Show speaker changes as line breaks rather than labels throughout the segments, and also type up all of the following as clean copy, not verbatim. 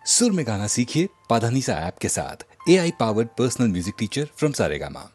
सुर में गाना सीखिए पाधानीसा ऐप के साथ। AI powered personal music teacher from Saregama.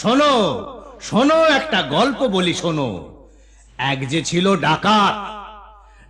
শোনো শোনো, একটা গল্প বলি শোনো। এক যে ছিল ডাকাত,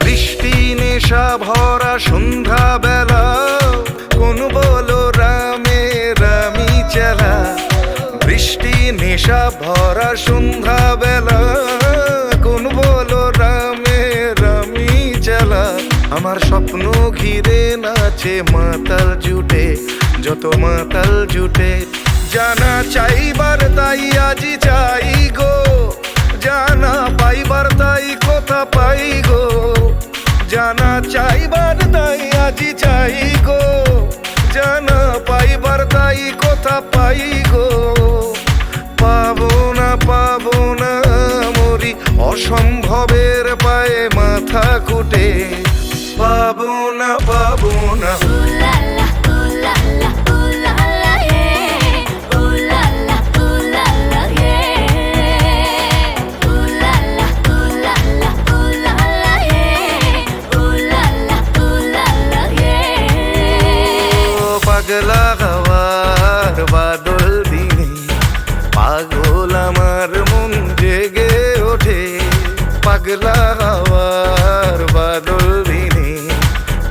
বৃষ্টি নেশা ভরা সন্ধ্যা বেলা কোন বলো রামে রামি চেলা বৃষ্টি নেশা ভরা সন্ধ্যা বেলা কোন বলো রামে রামি চেলা আমার স্বপ্ন ঘিরে নাচে মাতাল জুটে যত মাতাল জুটে জানা চাইবার তাই আজি চাই গো জানা পাইবার তাই কথা পাই গো জানা চাইবার তাই আজি চাই গো জানা পাইবার তাই কথা পাই গো পাবো না মরি অসম্ভবের পায়ে মাথা কুটে পাবো না
Ooh la la, ooh la la, yeah. Ooh la la, yeah. Ooh la la, yeah. Ooh la la, yeah.
পাগলা হওয়ার বাদল দিনে পাগল আমার মন জেগে ওঠে পাগলা হওয়ার বাদল দিনে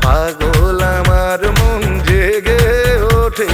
পাগল আমার মন জেগে ওঠে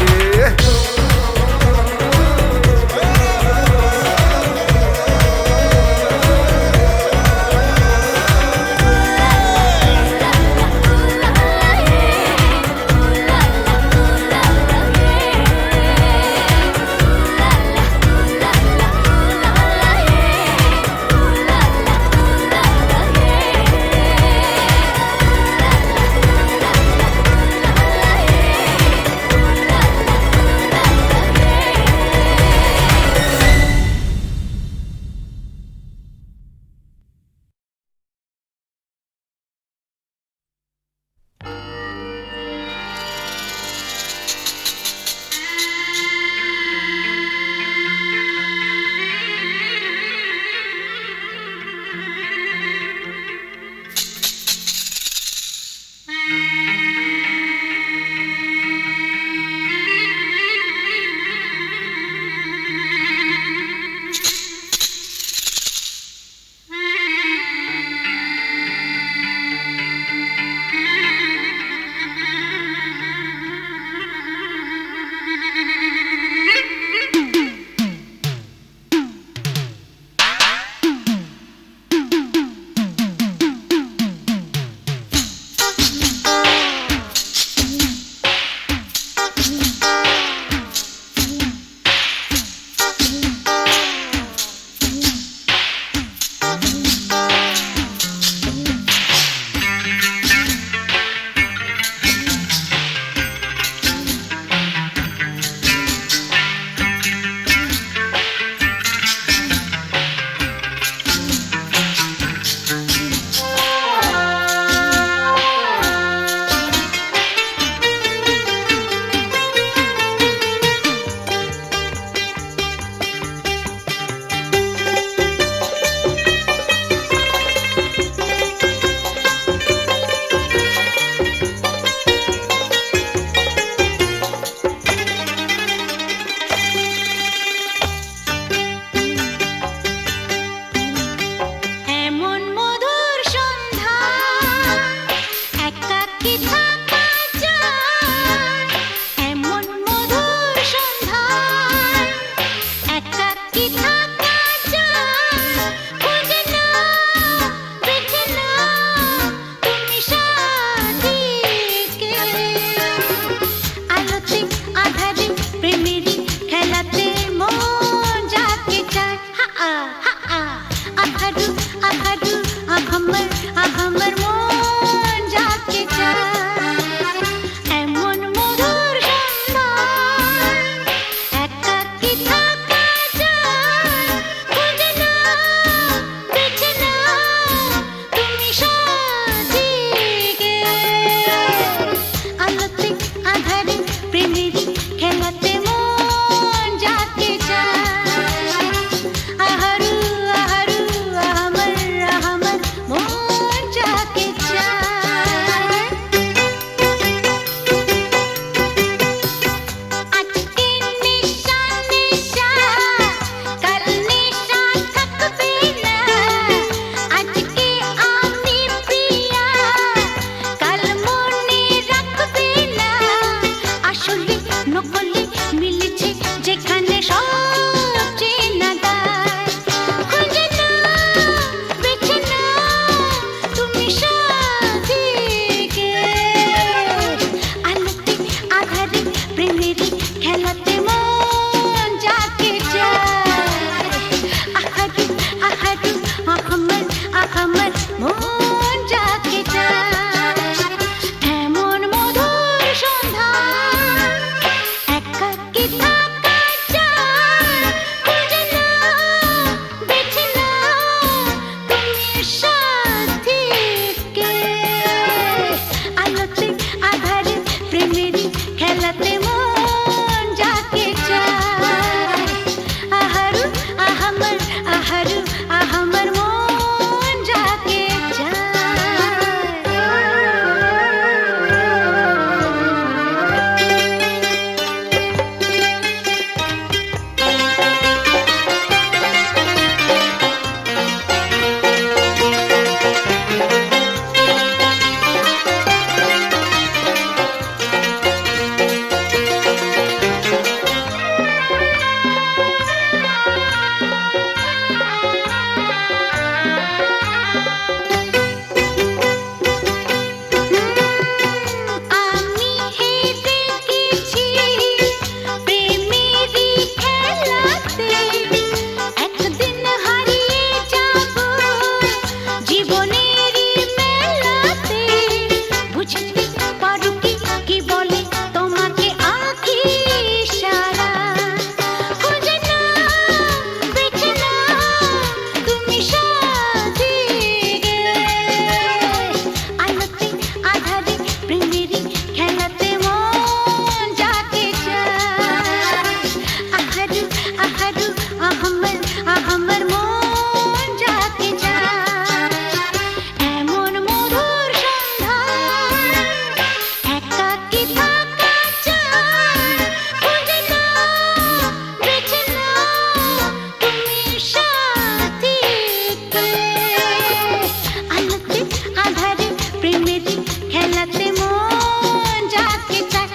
খেলাতে মন যাকে চায়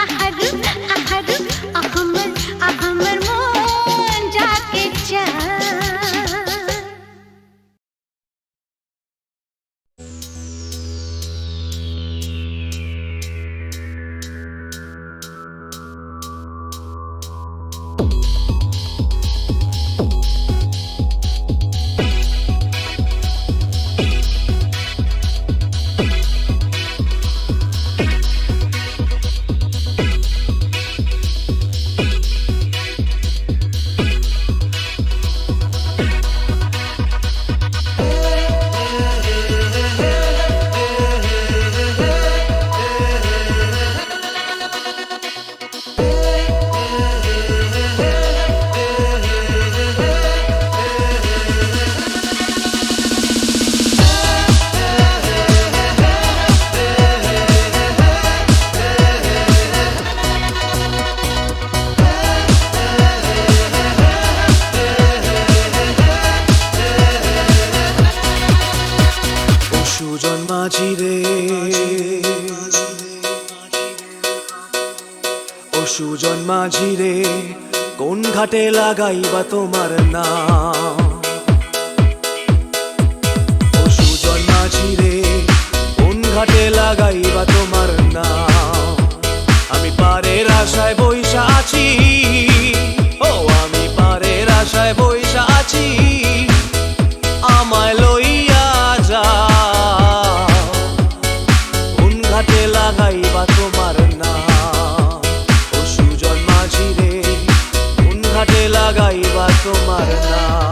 আহারু আহারু আমার মন যাকে চায়।
সুজন মাঝি রে, ও সুজন মাঝি রে, কোন ঘাটে লাগাইবা তোমার নাম? ও সুজন মাঝি রে, কোন ঘাটে লাগাইবা তোমার নাম? আমি পারের আশায় বইসা আছি, ও আমি পারের আশায় বইসা আছি, আমায় লইয়া যা। ঘাটে লাগাইবা তোমার নাম? ও সুজন মাঝি রে, কোন ঘাটে লাগাইবা তোমার নাম?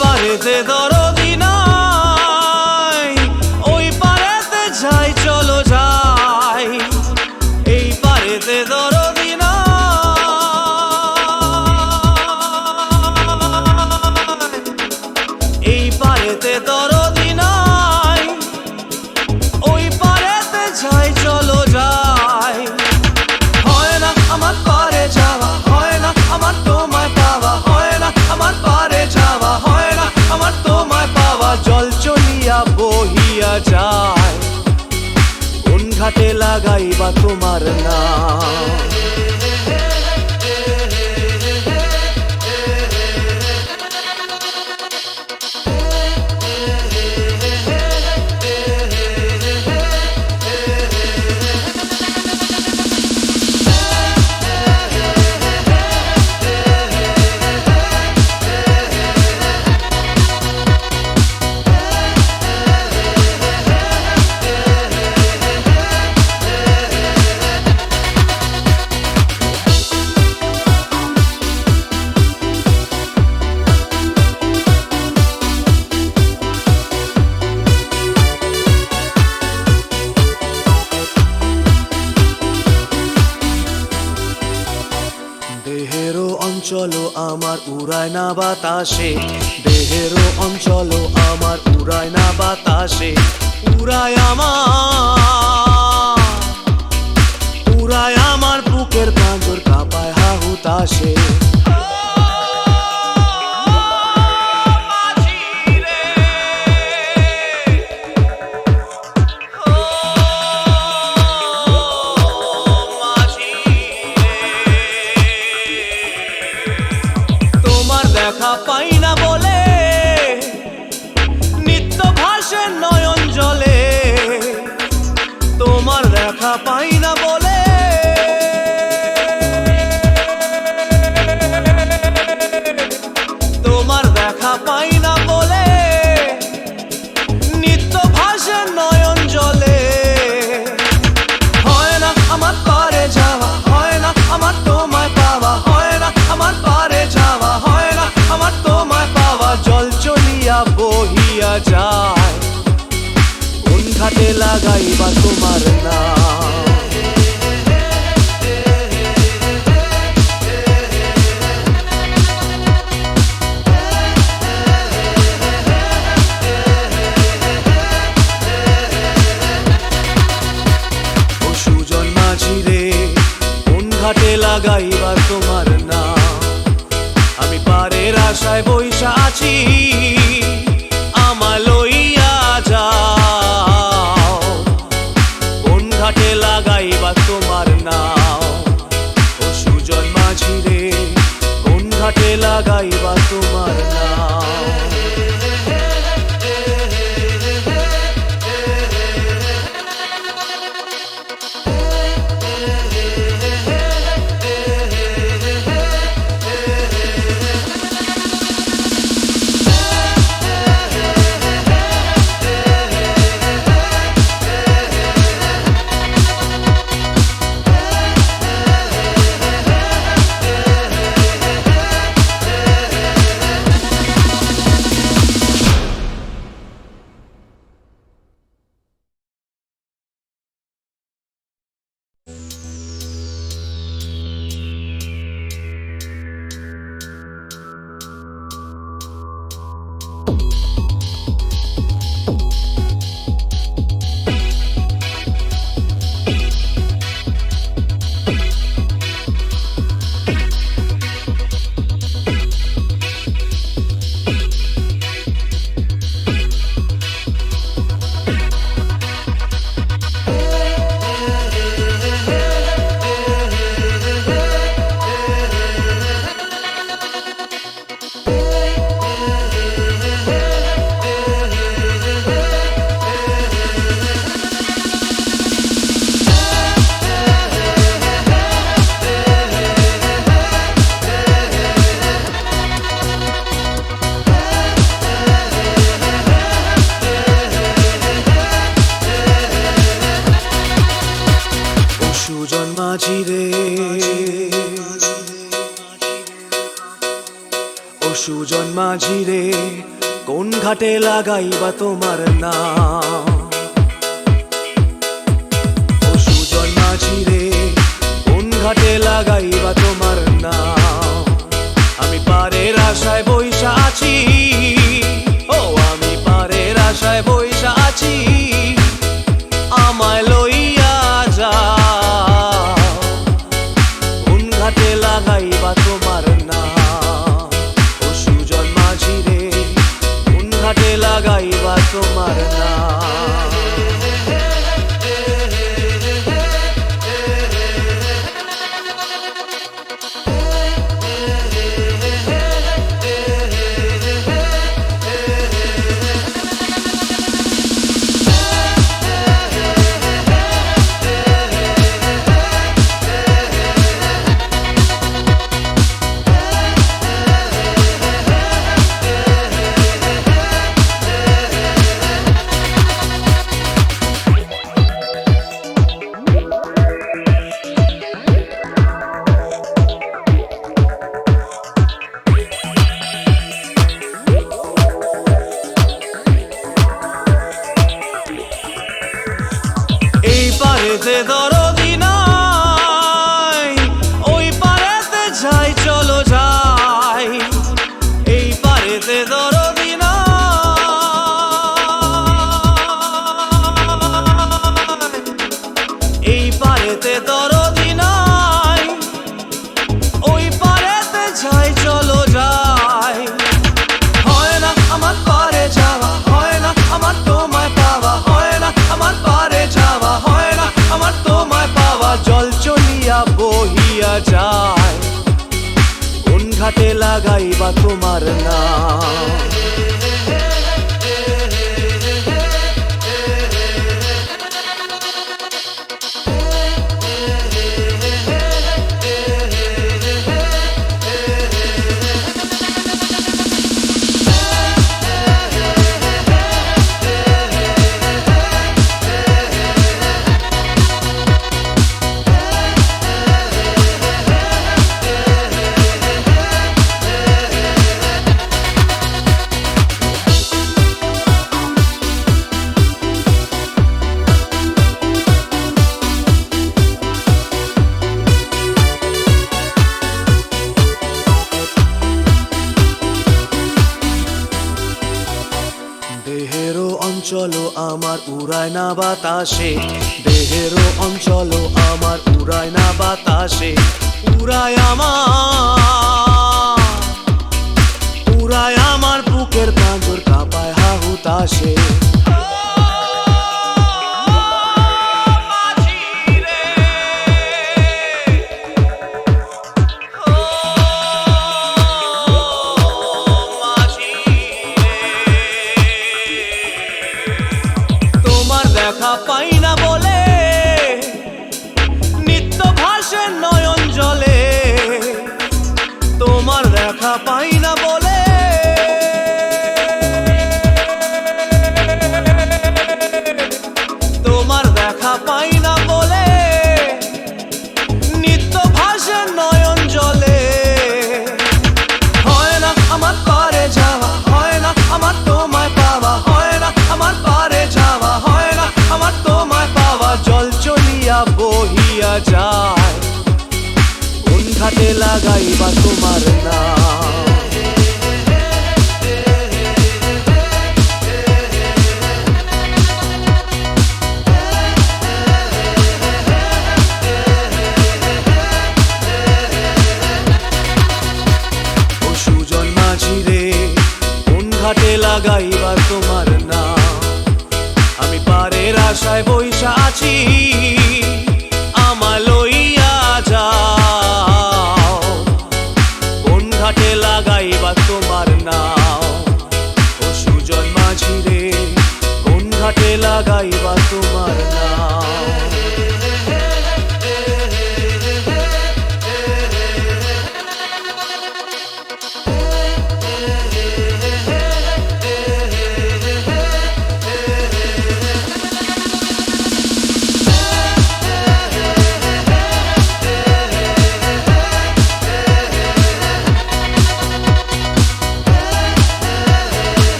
পারেতে দরদি নাই, ওই পারেতে যাই চলো যাই। এই পারেতে দরদি নাই, এই পারেতে দরদি নাই, ওই পারেতে যাই চলো যাই। হয় না আমার পারে যাওয়া, হয় না আমার তোমায় পাওয়া, হয় না আমার পারে যাওয়া, হয় না আমার তোমায় পাওয়া। জল চলিয়া বহিয়া যায়, কোন ঘাটে লাগাইবা তোমার নাম? দেহেরও অঞ্চল আমার উড়ায় না বাতাসে, দেহেরও অঞ্চল আমার উড়ায় না বাতাসে। উড়ায় আমার বুকের পাঁজর কাঁপায় হাহুতাশে। দেখা পাই না বলে নিত্য ভাসে নয়ন জলে, তোমার দেখা পাই না বলে তোমার দেখা পাই না বলে ঘাটে লাগাইবা তোমার নাম। ও সুজন মাঝি রে কোন ঘাটে লাগাইবা তোমার নাম। আমি পারের আশায় বইসা আছি, আমায় লইয়া যাও। কোন ঘাটে লাগাইবা তোমার নাম। ও সুজন মাঝি রে কোন ঘাটে লাগাইবা তোমার নাম। সুজন মাঝি রে ও সুজন মাঝি রে কোন ঘাটে লাগাইবা তোমার নাম। ও সুজন মাঝি রে কোন ঘাটে লাগাইবা তোমার নাম। আমি পারের আশায় বইসা আছি, ও আমি পারের আশায় বইসা আছি, আমায় লইয়া যাও। কোন ঘাটে লাগাইবা তোমার নাম। ও সুজন মাঝি রে কোন ঘাটে লাগাইবা তোমার নাম। এই পারেতে দরদি নাই, ওই পারেতে যাই চলো যাই। এই পারেতে দরদি নাই, এই পারেতে দরদি নাই, ওই পারেতে যাই চলো যাই। হয় না আমার পারে যাওয়া, হয় না আমার তোমায় পাওয়া, হয় না আমার পারে যাওয়া, হয় না আমার তোমায় আমার উড়ায় না বাতাসে, দেহেরও অঞ্চল আমার উড়ায় না বাতাসে, উড়ায় আমার বুকের পাঁজর কাঁপায় হাহুতাশে। দেখা পাই না বলে নিত্য ভাসে নয়ন জলে, তোমার দেখা পাই না বলে তোমার দেখা পাই না বলে নিত্য ভাসে নয়ন জলে। হয় না আমার পারে যাওয়া, হয় না আমার তোমায় পাওয়া, হয় না আমার পারে যাওয়া, হয় না আমার তোমায় পাওয়া। জল চলিয়া বহিয়া যায়, কোন ঘাটে লাগাইবা তোমার নাম। ও সুজন মাঝি রে, কোন ঘাটে লাগাইবা তোমার নাম। আমি পারের আশায় বইসা আছি, আমায় লইয়া যাও, কোন ঘাটে লাগাইবা তোমার নাও। ও সুজন মাঝি রে, কোন ঘাটে লাগাইবা তোমার নাও।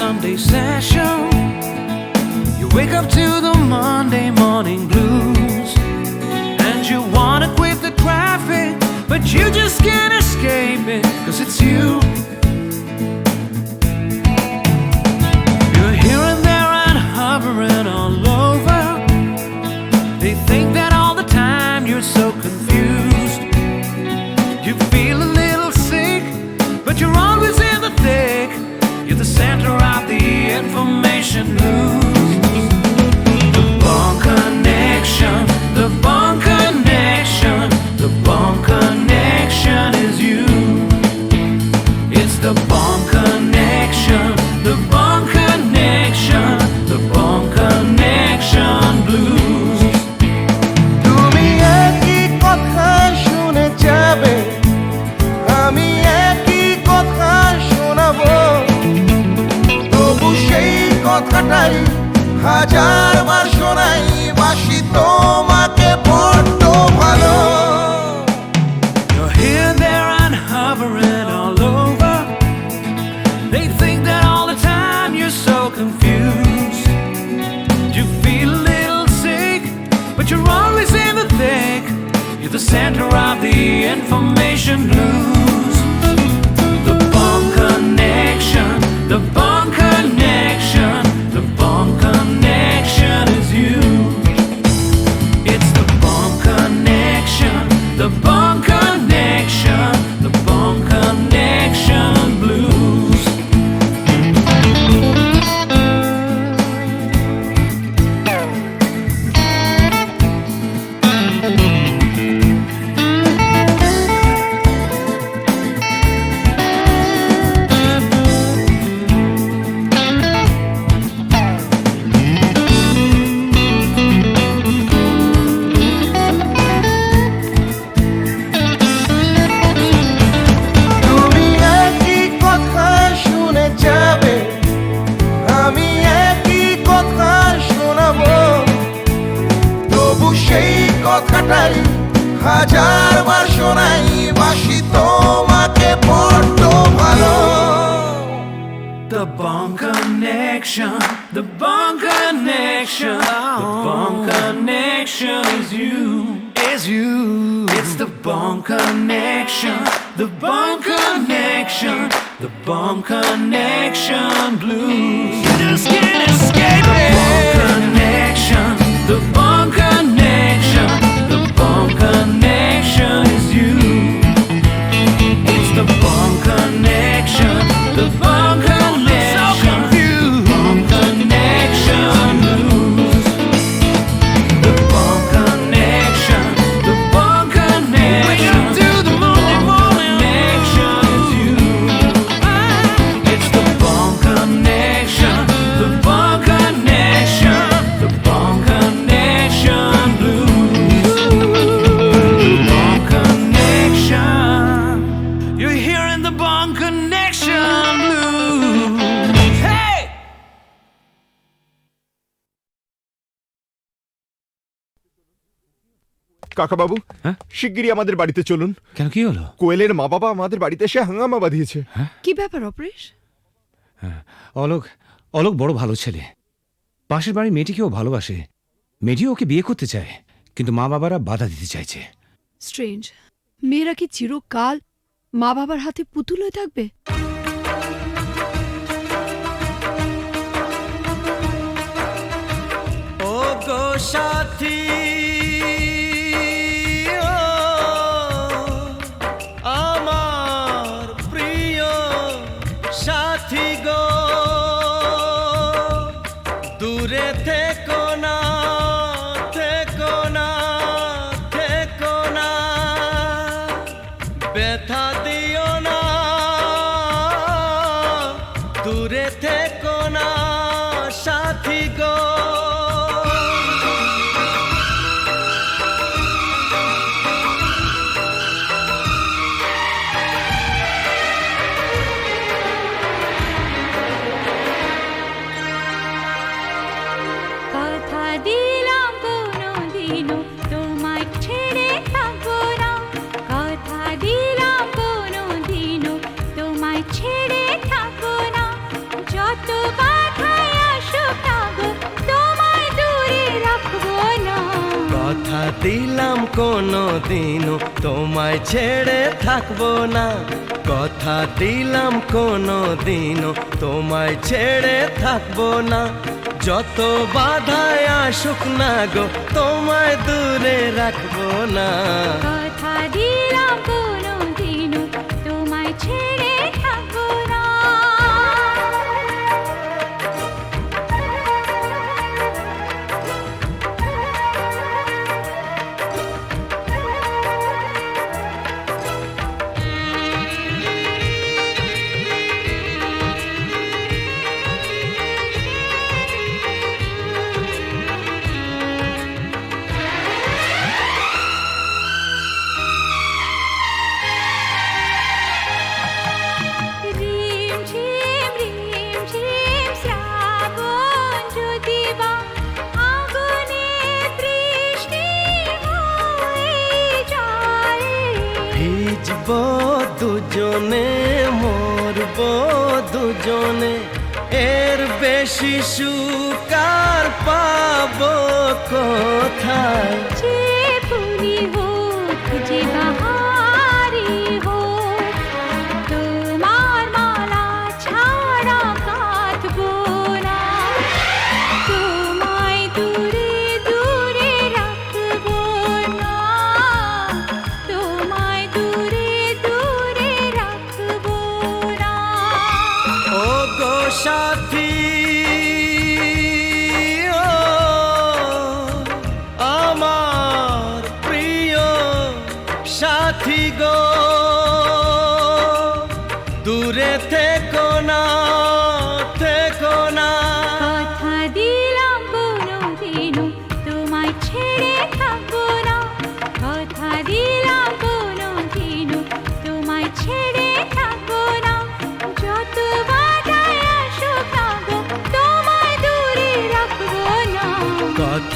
Sunday session, you wake up to the Monday morning blues, and you wanna quit the traffic, but you just can't escape it, 'cause it's you. You're here and there and hovering all over. They think that all the time you're so confused. You feel a little sick, but you're always in the thick. You're the center of the information news. The Bond Connection, the Bond Connection, the Bond Connection is you. It's the Bond Connection, the Bond Connection, the Bond Connection blues.
তুমি একই কথা শুনে যাবে, আমি একই কথা শোনাবো, তবু সেই কথাটাই হাজারবার শোনাই, বাসি তোমাকে বড্ড ভালো।
You're here, there and hovering all over. They think that all the time you're so confused. You feel a little sick, but you're always in the thick. You're the center of the information news. The Bond Connection, the Bond Connection, the Bond Connection is you. It's
কথাটাই হাজার বার শোনাই, বাসি তোমাকে বড্ড ভালো।
The Bone Connection, the Bone Connection, the Bone Connection is you, is you. It's the Bone Connection, the Bone Connection, the Bone Connection blues. You just can't escape it. The Bone Connection, the Bone Connection, the Bone Connection is you. It's the Bone Connection, the Bone Connection.
কাকা বাবু, শিগগিরই আমাদের বাড়িতে চলুন।
কেন, কি হলো?
কোয়েলের মা বাবা আমাদের বাড়িতে এসে হাঙ্গামা বাঁধিয়েছে।
কি ব্যাপার অপরেশ?
অলোক অলোক বড় ভালো ছেলে, পাশের বাড়ির মেয়েটিকেও ভালোবাসে, মেয়েটিও ওকে বিয়ে করতে চায়, কিন্তু মা বাবারা বাধা দিতে চাইছে।
স্ট্রেঞ্জ, মেয়েরা কি চিরকাল মা বাবার হাতে পুতুল হয়ে থাকবে?
ও গো সাথী, ও আমার প্রিয় সাথী গো, দূরে থেকো না, থেকো না, থেকো না, ব্যথা দিও না, দূরে থেকো না সাথী গো।
কথা দিলাম কোনোদিনও তোমায় ছেড়ে থাকবো না, কথা দিলাম কোনোদিনও তোমায় ছেড়ে থাকবো না, যত বাধাই আসুক না গো তোমায় দূরে রাখবো না।
কথা দিলাম কোনোদিনও তোমায় ছেড়ে থাকবো না, কথা দিলাম কোনোদিনও তোমায় ছেড়ে থাকবো না, যত বাধায় আসুক না গো তোমায় দূরে রাখবো না।
কথা দিলাম কোনোদিনও তোমায় ছেড়ে থাকবো না। রিমঝিম রিমঝিম শ্রাবণ যদি বা আগুনে বৃষ্টি হয়ে যায়,
ভিজবো দুজনে, মরবো দুজনে, এর বেশি সুকার পাবো কোথায়?
যে ফুলি হোক যে বাহারি হোক, তোমার মালা ছাড়া কাঁদবো না, তোমায় দূরে দূরে রাখবো না, তোমায় দূরে দূরে রাখবো না।
ও গো সাথী, ও আমার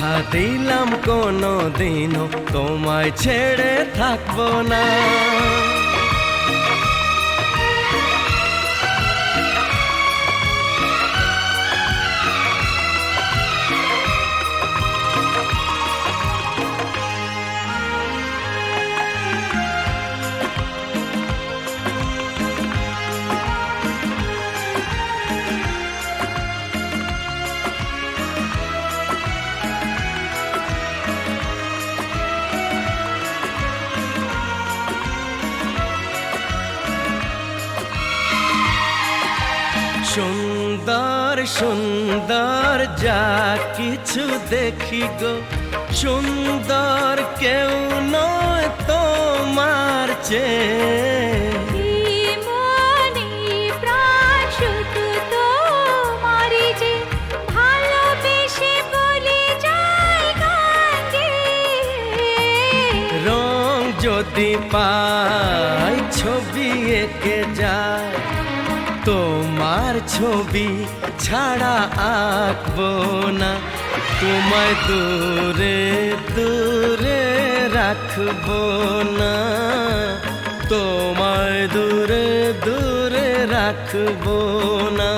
কথা দিলাম কোনো দিনও তোমায় ছেড়ে থাকবো না। সুন্দর সুন্দর যা কিছু দেখি গো, সুন্দর কেউ নয় তোমার চেয়ে।
মনে প্রাণ শুধু তোমারই যে, ভালোবেসে বলে যায় গান গেয়ে।
রং যদি পাই ছবি এঁকে যায়, তোমার ছবি ছাড়া আঁকবো না। তোমায় দূরে দূরে রাখবো না, তোমায় দূরে দূরে রাখবো না।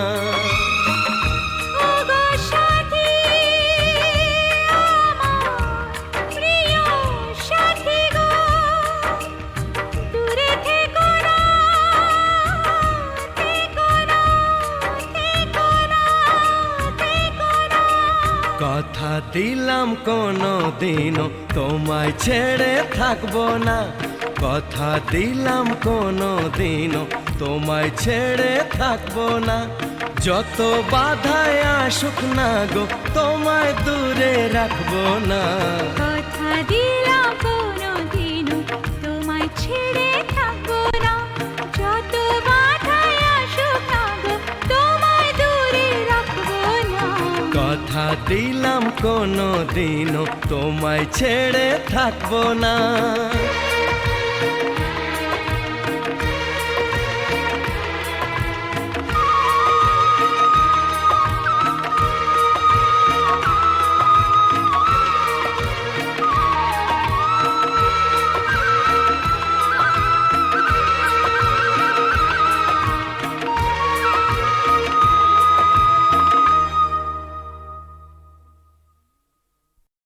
ওগো সাথী, আমার প্রিয় সাথী গো, দূরে থেকো না, থেকো না, থেকো না, থেকো না।
কথা দিলাম কোনো দিনও তোমায় ছেড়ে থাকবো না। কথা দিলাম কোনো দিনও তোমায় ছেড়ে থাকবো না। যত বাধায় আসুক না গো, তোমায় দূরে রাখবো না।
কথা দিলাম কোনোদিনও তোমায় ছেড়ে থাকবো না। যত বাধাই আসুক না গো, তোমায় দূরে রাখবো না।
কথা দিলাম কোনো দিনও তোমায় ছেড়ে থাকবো না।